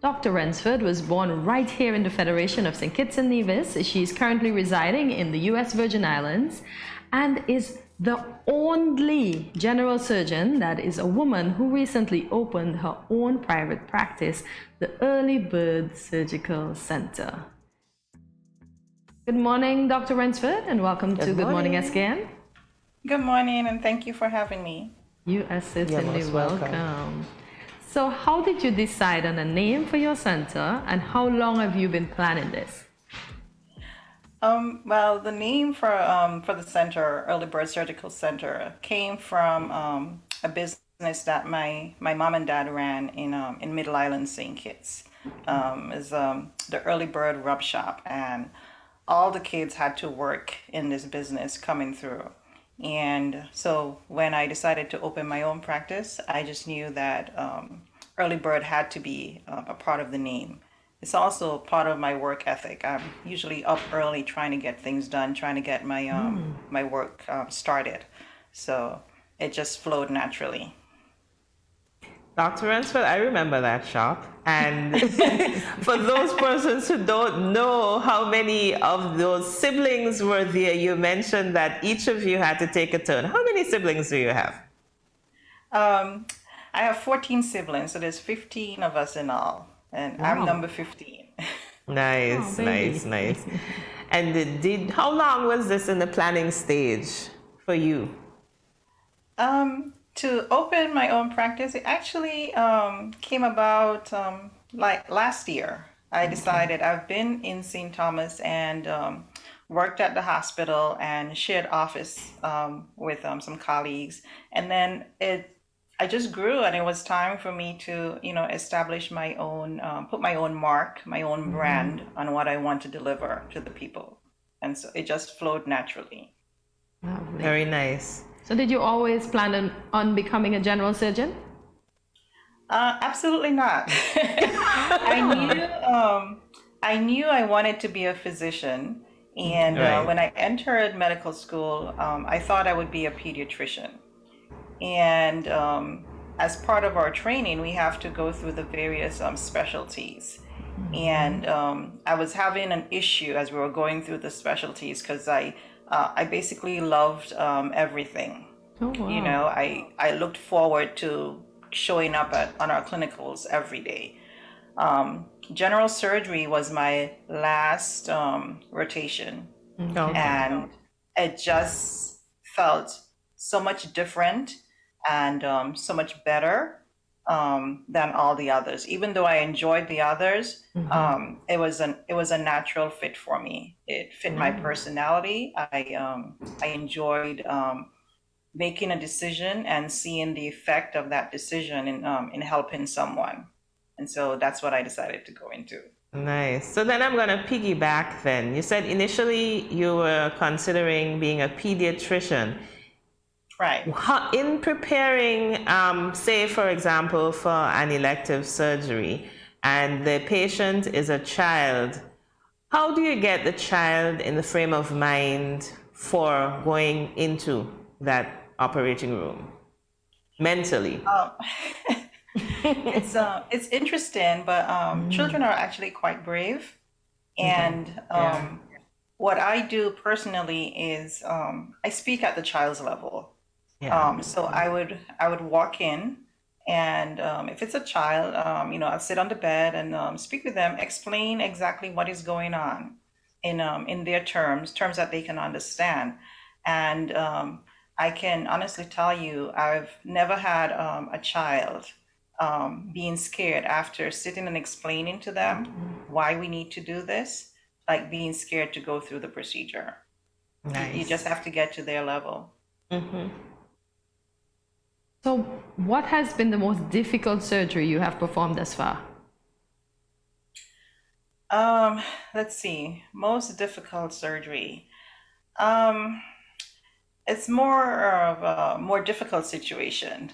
Dr. Wrensford was born right here in the Federation of St. Kitts and Nevis. She's currently residing in the US Virgin Islands and is the only general surgeon that is a woman who recently opened her own private practice, the Early Bird Surgical Center. Good morning, Dr. Wrensford, and welcome to Good Morning SKN. Good morning, and thank you for having me. You are certainly welcome. So how did you decide on a name for your center, and how long have you been planning this? Well, the name for the center, Early Bird Surgical Center, came from a business that my mom and dad ran in Middle Island, St. Kitts. Is the Early Bird Rub Shop, and all the kids had to work in this business coming through. And so when I decided to open my own practice, I just knew that Early Bird had to be a part of the name. It's also part of my work ethic. I'm usually up early trying to get things done, trying to get my work started. So it just flowed naturally. Dr. Wrensford, I remember that shop. And for those persons who don't know how many of those siblings were there, you mentioned that each of you had to take a turn. How many siblings do you have? I have 14 siblings, so there's 15 of us in all. And wow. I'm number 15. Nice, nice. And how long was this in the planning stage for you? To open my own practice, it actually came about like last year. I decided I've been in St. Thomas and worked at the hospital and shared office with some colleagues. And then I just grew, and it was time for me to, establish my own, put my own mark, my own brand on what I want to deliver to the people. And so it just flowed naturally. Lovely. Very nice. So did you always plan on becoming a general surgeon? Absolutely not. I knew I wanted to be a physician. And right. When I entered medical school, I thought I would be a pediatrician. And as part of our training, we have to go through the various specialties. And I was having an issue as we were going through the specialties because I basically loved everything. Oh, wow. I looked forward to showing up on our clinicals every day. General surgery was my last rotation. Okay. And it just felt so much different and so much better than all the others. Even though I enjoyed the others, it was a natural fit for me. It fit my personality. I enjoyed making a decision and seeing the effect of that decision in helping someone. And so that's what I decided to go into. Nice. So then I'm going to piggyback then. You said initially you were considering being a pediatrician. Right. In preparing, say, for example, for an elective surgery, and the patient is a child, how do you get the child in the frame of mind for going into that operating room mentally? It's interesting, but children are actually quite brave. And what I do personally is I speak at the child's level. So I would walk in, and if it's a child, I'll sit on the bed and speak with them, explain exactly what is going on in their terms that they can understand. And I can honestly tell you, I've never had a child being scared after sitting and explaining to them why we need to do this, like being scared to go through the procedure. Nice. You just have to get to their level. So what has been the most difficult surgery you have performed thus far? Let's see, most difficult surgery. It's more of a more difficult situation.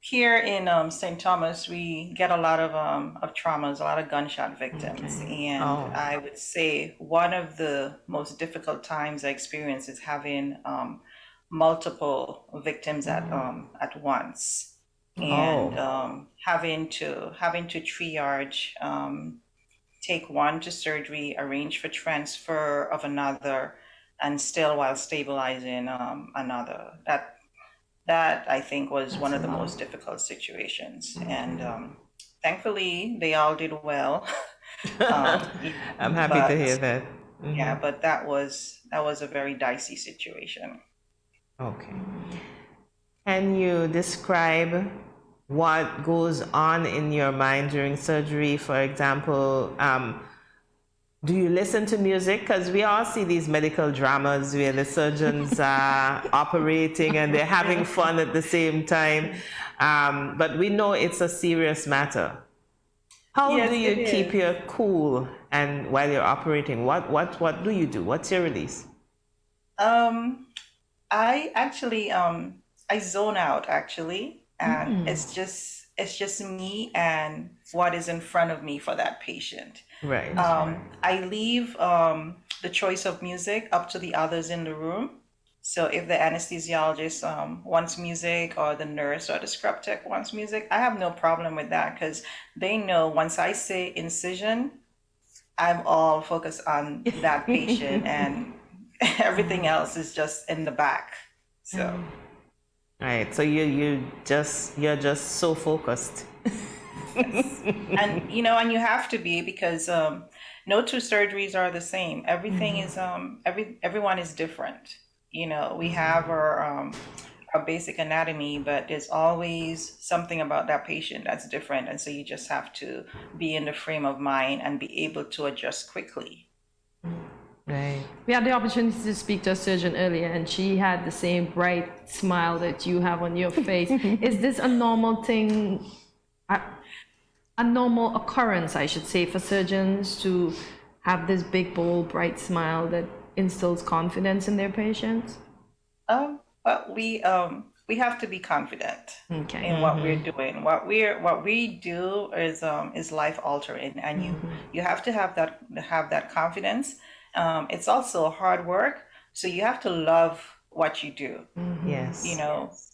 Here in St. Thomas, we get a lot of traumas, a lot of gunshot victims. And I would say one of the most difficult times I experienced is having multiple victims at once. and Oh. having to triage, take one to surgery, arrange for transfer of another, and still while stabilizing another. That I think was one of the most difficult situations, and thankfully they all did well. I'm happy to But hear that. yeah, but that was a very dicey situation. Okay. Can you describe what goes on in your mind during surgery? For example, do you listen to music? Because we all see these medical dramas where the surgeons are operating and they're having fun at the same time. But we know it's a serious matter. How Yes, do you it keep is. your cool and while you're operating? What do you do? What's your release? I actually I zone out actually, and it's just me and what is in front of me for that patient. Right. I leave the choice of music up to the others in the room. So if the anesthesiologist wants music, or the nurse or the scrub tech wants music, I have no problem with that, because they know once I say incision, I'm all focused on that patient, and everything else is just in the back. So Right. So you're just so focused. and and you have to be, because no two surgeries are the same. Everything is everyone is different. We have our basic anatomy, but there's always something about that patient that's different, and so you just have to be in the frame of mind and be able to adjust quickly. Right. We had the opportunity to speak to a surgeon earlier, and she had the same bright smile that you have on your face. Is this a normal thing, a normal occurrence, I should say, for surgeons to have this big, bold, bright smile that instills confidence in their patients? But we have to be confident Okay. in what we're doing. What we do is life altering, and you have to have that confidence. It's also hard work, so you have to love what you do. Yes.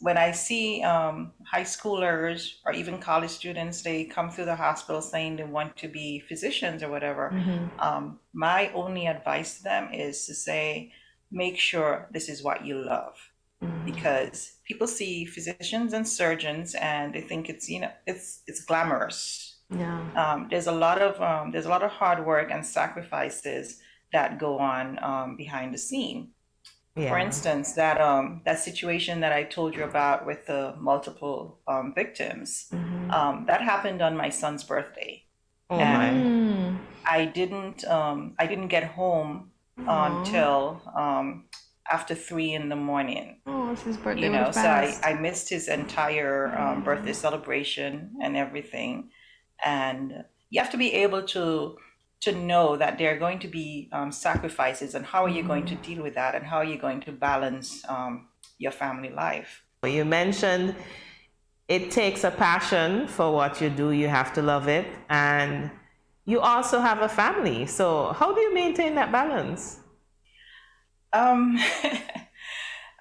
When I see high schoolers or even college students, they come through the hospital saying they want to be physicians or whatever. My only advice to them is to say, make sure this is what you love, because people see physicians and surgeons and they think it's glamorous. Yeah. There's a lot of hard work and sacrifices that go on behind the scene. Yeah. For instance, that situation that I told you about with the multiple victims, that happened on my son's birthday. Oh And my. I didn't get home until after 3 in the morning. Oh, it's his birthday would have So passed. I missed his entire birthday celebration and everything. And you have to be able to know that there are going to be sacrifices, and how are you going to deal with that, and how are you going to balance your family life. You mentioned it takes a passion for what you do. You have to love it, and you also have a family. So how do you maintain that balance?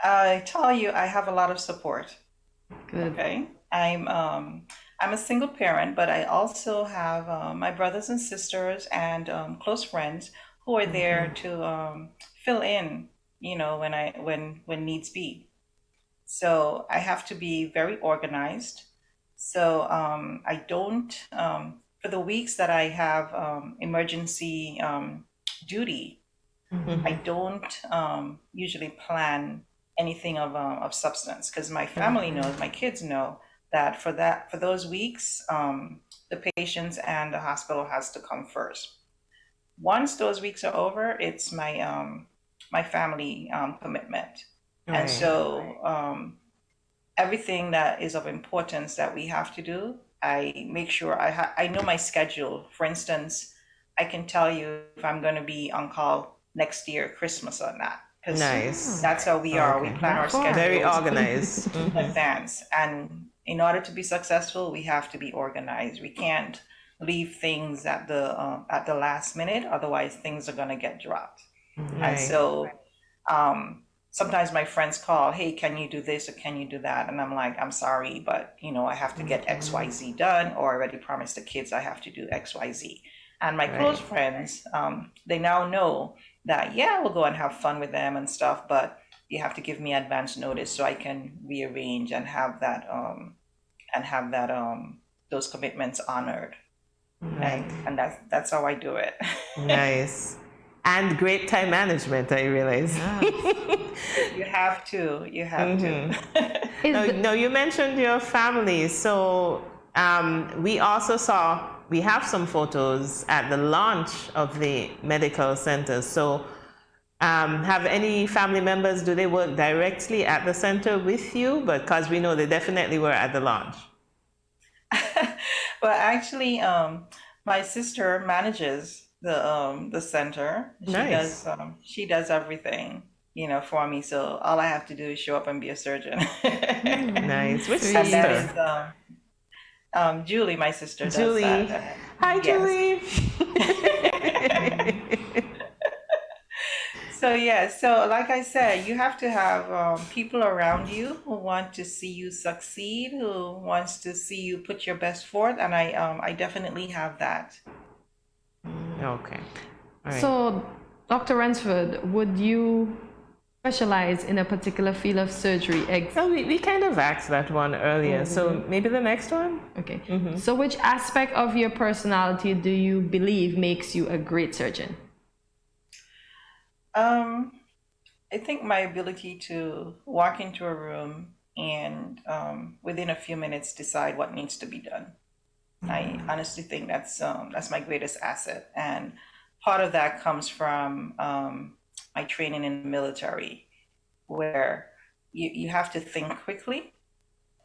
I tell you, I have a lot of support. Good. Okay, I'm a single parent, but I also have my brothers and sisters and close friends who are there to fill in, when needs be. So I have to be very organized. So I don't, for the weeks that I have emergency duty, I don't usually plan anything of substance, because my family knows, my kids know that for those weeks, the patients and the hospital has to come first. Once those weeks are over, it's my family commitment. And Right. so everything that is of importance that we have to do, I make sure I know my schedule. For instance, I can tell you if I'm going to be on call next year, Christmas or not. Because Nice. that's how we are. Okay. We plan our Of course. schedules Very organized. in advance. And in order to be successful, we have to be organized. We can't leave things at the last minute, otherwise things are going to get dropped. And Right. so sometimes my friends call, hey, can you do this or can you do that? And I'm like, I'm sorry, but I have to get XYZ done, or I already promised the kids I have to do XYZ. And my close friends, they now know that, yeah, we'll go and have fun with them and stuff, but you have to give me advance notice so I can rearrange and have that those commitments honored. Right. And that's how I do it. Nice. And great time management, I realize. You have to. No, you mentioned your family. So we also we have some photos at the launch of the medical center. So have any family members, do they work directly at the center with you? Because we know they definitely were at the launch. Well, actually, my sister manages the center. Nice. She does everything, for me. So all I have to do is show up and be a surgeon. Nice. Which And sister? that is Julie, my sister, does Julie. that. Hi, Yes. Julie. So like I said, you have to have people around you who want to see you succeed, who wants to see you put your best forth, and I definitely have that. Okay. All right. So, Dr. Wrensford, would you specialize in a particular field of surgery? So we kind of asked that one earlier. So maybe the next one? Okay. So, which aspect of your personality do you believe makes you a great surgeon? I think my ability to walk into a room and within a few minutes decide what needs to be done. I honestly think that's my greatest asset, and part of that comes from my training in the military, where you have to think quickly,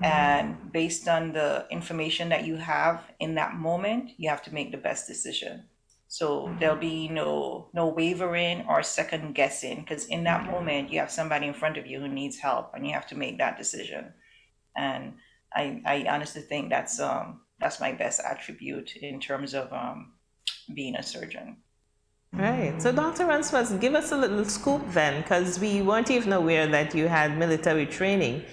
and based on the information that you have in that moment, you have to make the best decision. So there'll be no wavering or second guessing, because in that moment you have somebody in front of you who needs help, and you have to make that decision. And I honestly think that's my best attribute in terms of being a surgeon. Right. So Dr. Wrensford, give us a little scoop then, because we weren't even aware that you had military training.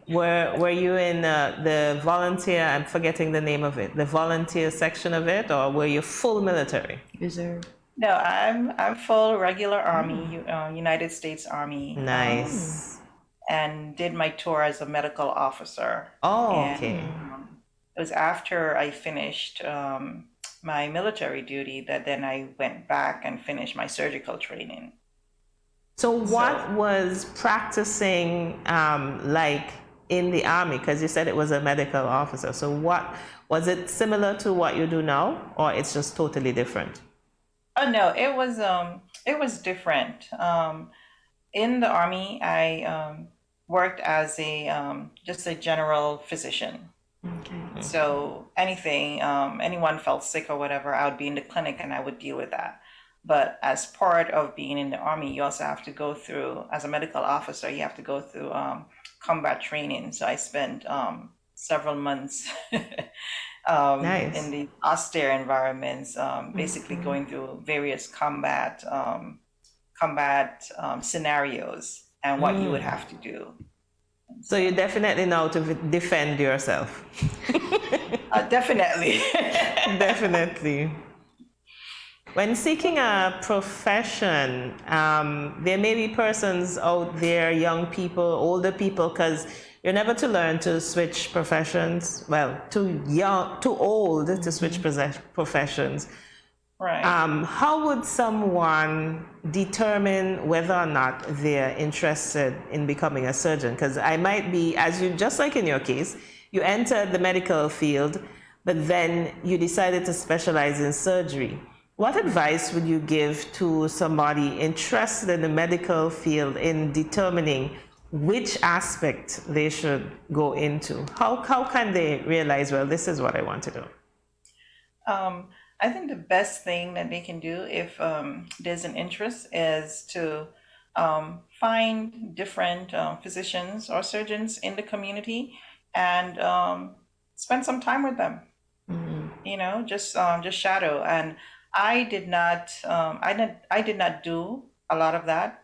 Were you in the volunteer, I'm forgetting the name of it, the volunteer section of it, or were you full military? Reserve. No, I'm full regular Army, United States Army. Nice. And did my tour as a medical officer. Oh, And, okay. it was after I finished my military duty that then I went back and finished my surgical training. So what was practicing like in the Army? Because you said it was a medical officer. So what was it similar to what you do now, or it's just totally different? Oh no, it was different. In the Army, I worked as just a general physician. Okay. So anyone felt sick or whatever, I would be in the clinic and I would deal with that. But as part of being in the Army, you also have to go through, as a medical officer, you have to go through combat training. So I spent several months Nice. in the austere environments, basically going through various combat scenarios and what you would have to do. So you definitely know to defend yourself. Definitely. Definitely. When seeking a profession, there may be persons out there, young people, older people, because you're never to learn to switch professions. Well, too old to switch professions. Right. How would someone determine whether or not they're interested in becoming a surgeon? Because I might be, just like in your case, you entered the medical field, but then you decided to specialize in surgery. What advice would you give to somebody interested in the medical field in determining which aspect they should go into? How can they realize, well, this is what I want to do? I think the best thing that they can do if there's an interest is to find different physicians or surgeons in the community and spend some time with them. Just shadow. And I did not do a lot of that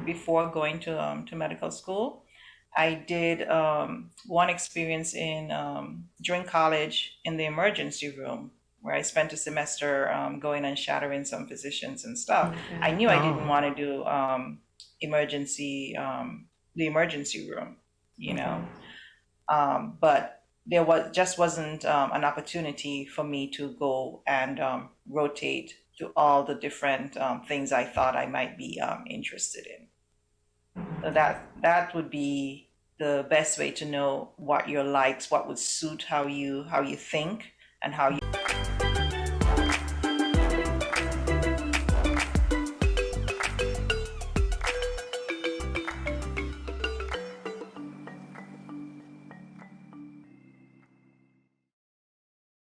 before going to medical school. I did one experience in during college in the emergency room where I spent a semester going and shadowing some physicians and stuff. I knew I didn't want to do the emergency room, you know, but there wasn't an opportunity for me to go and rotate to all the different things I thought I might be interested in. So that would be the best way to know what your likes, what would suit how you think and how you